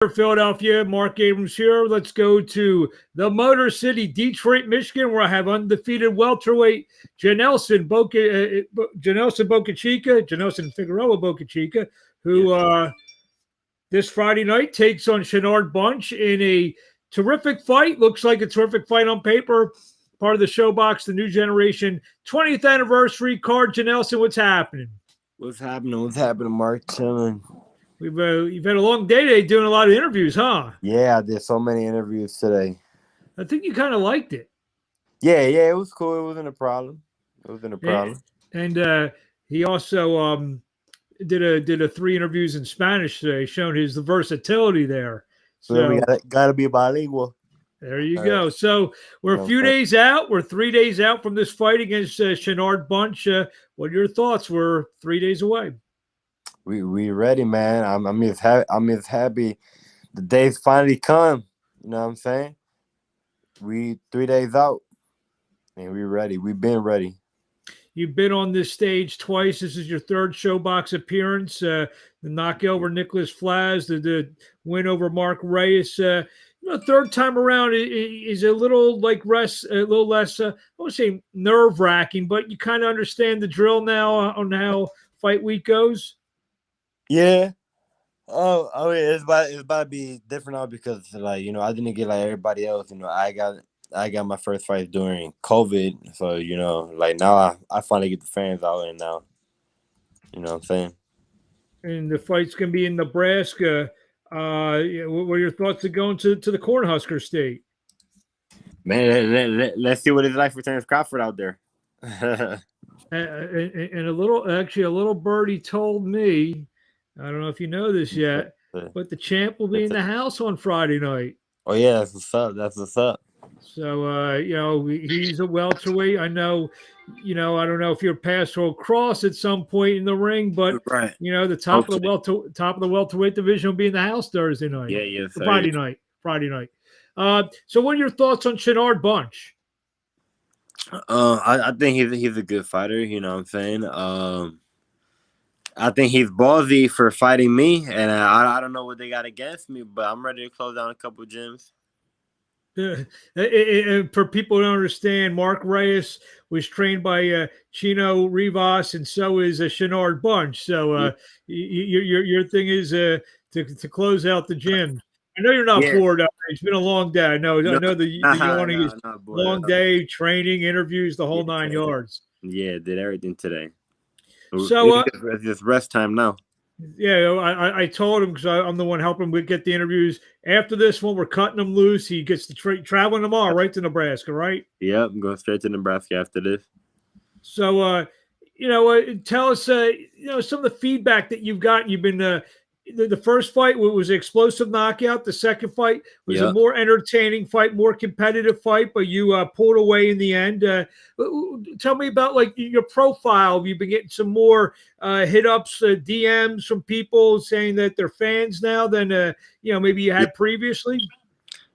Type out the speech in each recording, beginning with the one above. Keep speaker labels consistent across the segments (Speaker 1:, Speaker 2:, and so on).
Speaker 1: Philadelphia, Mark Abrams here. Let's go to the Motor City, Detroit, Michigan, where I have undefeated welterweight Janelson Figueroa Bocachica, who this Friday night takes on Shinard Bunch in a terrific fight. Looks like a terrific fight on paper. Part of the ShoBox, the new generation 20th anniversary card. Janelson, what's happening?
Speaker 2: What's happening, Mark? Chilling.
Speaker 1: You've had a long day today doing a lot of interviews, huh?
Speaker 2: Yeah, I did so many interviews today.
Speaker 1: I think you kind of liked it.
Speaker 2: Yeah, it was cool. It wasn't a problem.
Speaker 1: And he also did a 3 interviews in Spanish today, showing the versatility there.
Speaker 2: So we gotta be bilingual.
Speaker 1: There you go. So we're a few days out. We're 3 days out from this fight against Shinard Bunch. What are your thoughts? We're 3 days away.
Speaker 2: We ready, man. I'm just happy the day's finally come. You know what I'm saying? We 3 days out and we ready. We've been ready.
Speaker 1: You've been on this stage twice. This is your 3rd ShoBox appearance. The knockout over Nicholas Flaz, the win over Mark Reyes. 3rd time around is a little less. I won't say nerve-wracking, but you kind of understand the drill now on how fight week goes.
Speaker 2: Yeah. Oh, it's about to be different now because I didn't get like everybody else. I got my first fight during COVID, so now I finally get the fans out, and now what I'm saying.
Speaker 1: And the fight's gonna be in Nebraska. What are your thoughts of going to the Cornhusker State?
Speaker 2: Man, let's see what it's like for Terrence Crawford out there.
Speaker 1: And a little birdie told me, I don't know if you know this yet, but the champ will be in the house on Friday night.
Speaker 2: Oh yeah, that's what's up.
Speaker 1: So he's a welterweight. I know, I don't know if your paths will cross at some point in the ring, but
Speaker 2: right.
Speaker 1: The top of the welterweight division will be in the house Thursday night.
Speaker 2: Yeah,
Speaker 1: Friday night. So what are your thoughts on Shinard Bunch?
Speaker 2: I think he's a good fighter. You know what I'm saying? I think he's ballsy for fighting me, and I don't know what they got against me, but I'm ready to close down a couple gyms.
Speaker 1: And for people to understand, Mark Reyes was trained by Chino Rivas, and so is Shinard Bunch. So your thing is to close out the gym. I know you're not bored. It's been a long day. I know the yawning is long day, training, interviews, the whole 9 yards.
Speaker 2: Yeah, did everything today.
Speaker 1: So
Speaker 2: it's just rest time now.
Speaker 1: Yeah, I told him because I'm the one helping him get the interviews. After this one, we're cutting him loose. He gets to traveling tomorrow right to Nebraska, right?
Speaker 2: Yep, I'm going straight to Nebraska after this.
Speaker 1: So, tell us, some of the feedback that you've got. You've been the first fight was an explosive knockout. The second fight was a more entertaining fight, more competitive fight, but you pulled away in the end. Tell me about your profile. Have you been getting some more hit-ups, DMs from people saying that they're fans now than maybe you had previously?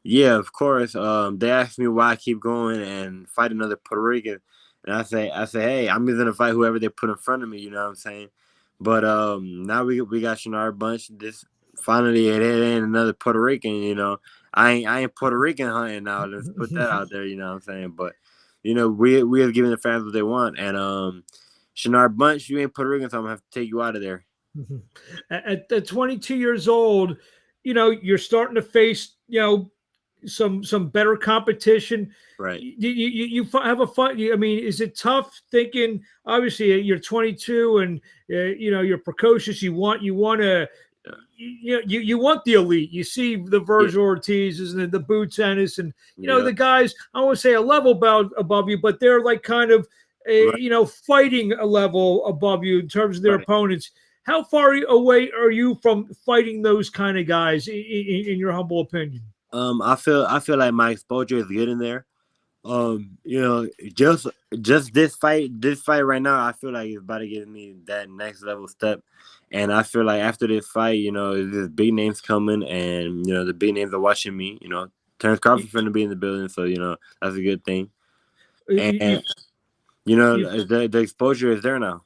Speaker 2: Yeah, of course. They asked me why I keep going and fight another Puerto Rican, and I say, hey, I'm just gonna fight whoever they put in front of me. You know what I'm saying? But now we got Shinard Bunch. This finally it ain't another Puerto Rican. I ain't Puerto Rican hunting now. Let's put that out there. You know what I'm saying? But we have given the fans what they want. And Shinard Bunch, you ain't Puerto Rican, so I'm gonna have to take you out of there.
Speaker 1: At 22 years old, you're starting to face some better competition.
Speaker 2: Right.
Speaker 1: You have a fight. I mean, is it tough thinking? Obviously, you're 22 and you're precocious. You want the elite. You see the Virgil Ortiz's and the Boots Ennis and the guys. I won't say a level above you, but they're like kind of fighting a level above you in terms of their opponents. How far away are you from fighting those kind of guys in your humble opinion?
Speaker 2: I feel like my exposure is getting there. Just this fight right now, I feel like it's about to get me that next level step. And I feel like after this fight, there's big names coming, and the big names are watching me. Terrence Crawford's going to be in the building, so that's a good thing. And the exposure is there now.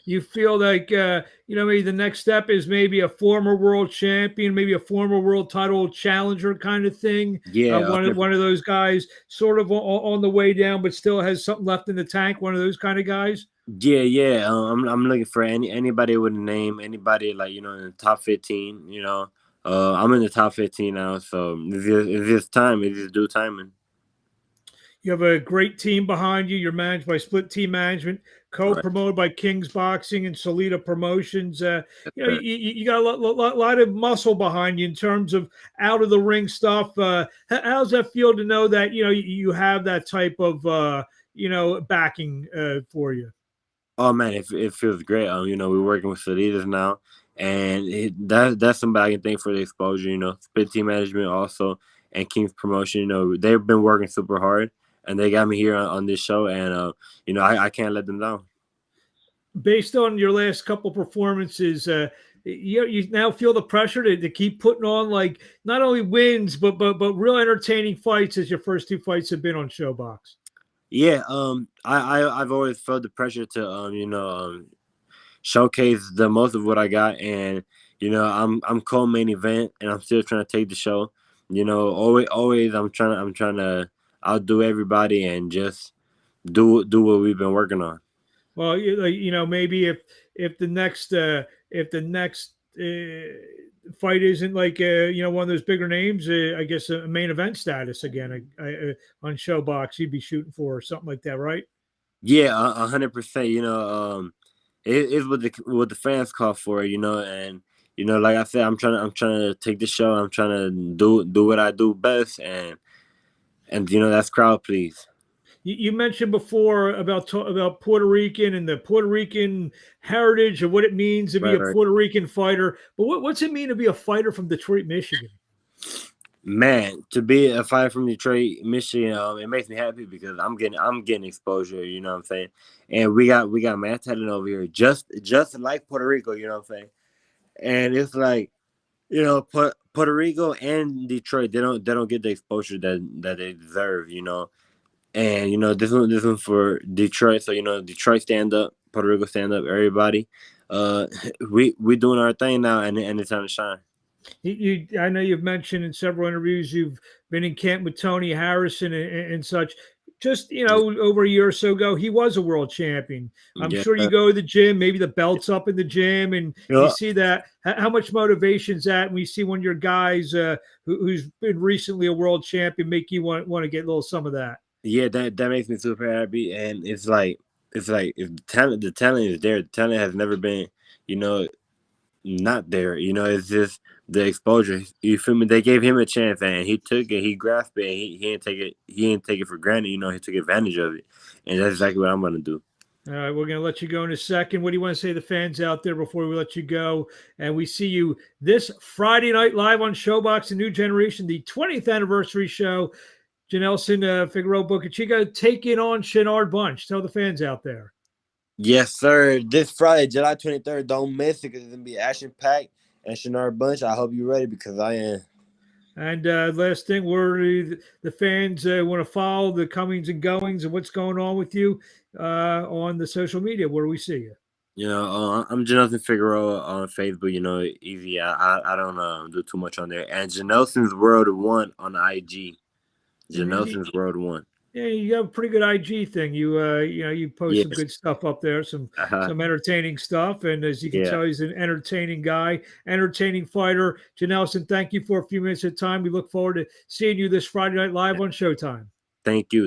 Speaker 1: you feel like maybe the next step is maybe a former world champion, maybe a former world title challenger kind of thing.
Speaker 2: Yeah,
Speaker 1: One of those guys, sort of on the way down, but still has something left in the tank. One of those kind of guys.
Speaker 2: yeah. I'm looking for anybody with a name, anybody like in the top 15. I'm in the top 15 now, so it's just time. It's just due timing.
Speaker 1: You have a great team behind you. You're managed by Split Team Management,
Speaker 2: Right.
Speaker 1: co-promoted by King's Boxing and Salita Promotions.
Speaker 2: Sure.
Speaker 1: You got a lot of muscle behind you in terms of out of the ring stuff. How's that feel to know that you have that type of backing for you?
Speaker 2: Oh man, it feels great. We're working with Salitas now, and that's somebody I can thank for the exposure. Split Team Management also, and King's Promotion. They've been working super hard, and they got me here on this show, and I can't let them down.
Speaker 1: Based on your last couple performances, you now feel the pressure to keep putting on like not only wins but real entertaining fights, as your first two fights have been on ShoBox.
Speaker 2: Yeah, I've always felt the pressure to showcase the most of what I got, and I'm co-main event, and I'm still trying to take the show. Always I'm trying to outdo everybody and just do what we've been working on.
Speaker 1: Well, maybe if the next fight isn't like one of those bigger names, I guess a main event status again on ShoBox, you'd be shooting for or something like that, right?
Speaker 2: Yeah, 100%. It's what the fans call for, and like I said, I'm trying to take the show. I'm trying to do what I do best, and that's crowd please.
Speaker 1: You mentioned before about Puerto Rican and the Puerto Rican heritage of what it means to be a
Speaker 2: Right.
Speaker 1: Puerto Rican fighter. But what's it mean to be a fighter from Detroit, Michigan?
Speaker 2: Man, to be a fighter from Detroit, Michigan, it makes me happy because I'm getting exposure. You know what I'm saying? And we got mad talent over here, just like Puerto Rico. You know what I'm saying? And it's like Puerto Rico and Detroit, they don't get the exposure that they deserve. And this one for Detroit. So Detroit stand up, Puerto Rico stand up, everybody. We doing our thing now, and it's time to shine.
Speaker 1: I know you've mentioned in several interviews you've been in camp with Tony Harrison and such. Just over a year or so ago, he was a world champion. I'm sure you go to the gym, maybe the belt's up in the gym, and you see that. How much motivation is that? And we see one of your guys who's been recently a world champion make you want to get a little some of that.
Speaker 2: Yeah, that makes me super happy, and it's like if the talent is there. The talent has never been, not there. It's just the exposure. You feel me? They gave him a chance, and he took it. He grasped it. And he didn't take it. He didn't take it for granted. He took advantage of it, and that's exactly what I'm gonna do.
Speaker 1: All right, we're going to let you go in a second. What do you want to say to the fans out there before we let you go? And we see you this Friday night live on ShoBox, The New Generation, the 20th anniversary show. Janelson Figueroa Bocachica taking on Shinard Bunch. Tell the fans out there.
Speaker 2: Yes, sir. This Friday, July 23rd. Don't miss it because it's going to be action-packed. And Shinard Bunch, I hope you're ready because I am.
Speaker 1: And last thing, the fans want to follow the comings and goings and what's going on with you on the social media. Where do we see you?
Speaker 2: I'm Janelson Figueroa on Facebook. Easy. I don't do too much on there. And Janelson's World 1 on IG. Janelson's World 1.
Speaker 1: Yeah, you have a pretty good IG thing. You post some good stuff up there, some entertaining stuff. And as you can tell, he's an entertaining guy, entertaining fighter. Janelson, thank you for a few minutes of time. We look forward to seeing you this Friday night live on Showtime.
Speaker 2: Thank you.